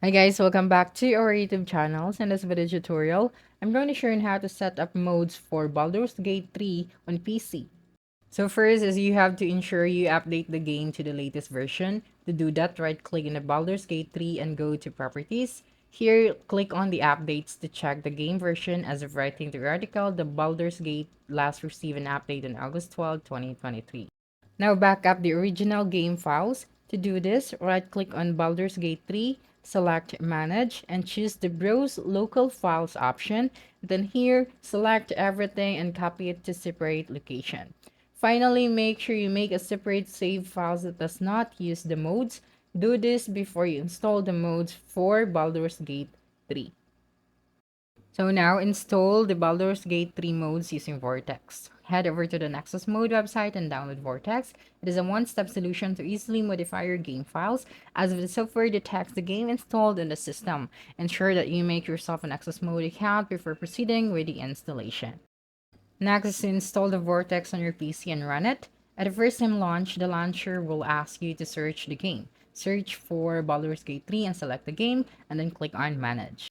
Hi guys, welcome back to our YouTube channels. In this video tutorial, I'm going to show you how to set up modes for Baldur's Gate 3 on PC. So first is you have to ensure you update the game to the latest version. To do that, right click in the Baldur's Gate 3 and go to Properties. Here, click on the updates to check the game version. As of writing the article, the Baldur's Gate last received an update on August 12, 2023. Now back up the original game files. To do this, right-click on Baldur's Gate 3, select Manage, and choose the Browse Local Files option. Then here, select everything and copy it to separate location. Finally, make sure you make a separate save files that does not use the modes. Do this before you install the modes for Baldur's Gate 3. So now install the Baldur's Gate 3 modes using Vortex. Head over to the Nexus Mode website and download Vortex. It is a one-step solution to easily modify your game files as the software detects the game installed in the system. Ensure that you make yourself an Nexus Mode account before proceeding with the installation. Next is to install the Vortex on your PC and run it. At the first time launch, the launcher will ask you to search the game. Search for Baldur's Gate 3 and select the game, and then click on Manage.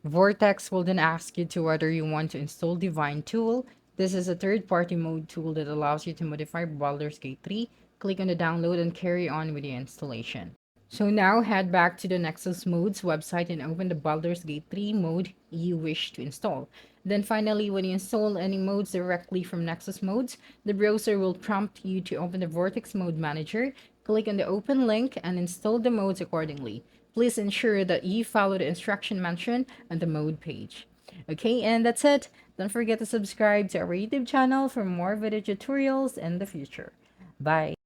Vortex will then ask you to whether you want to install Divine Tool. This is a third-party mode tool that allows you to modify Baldur's Gate 3. Click on the download and carry on with the installation. So now head back to the Nexus Modes website and open the Baldur's Gate 3 mode you wish to install. Then finally, when you install any modes directly from Nexus Modes, the browser will prompt you to open the Vortex Mode Manager. Click on the open link and install the modes accordingly. Please ensure that you follow the instruction mentioned on the mode page. Okay, and that's it. Don't forget to subscribe to our YouTube channel for more video tutorials in the future. Bye.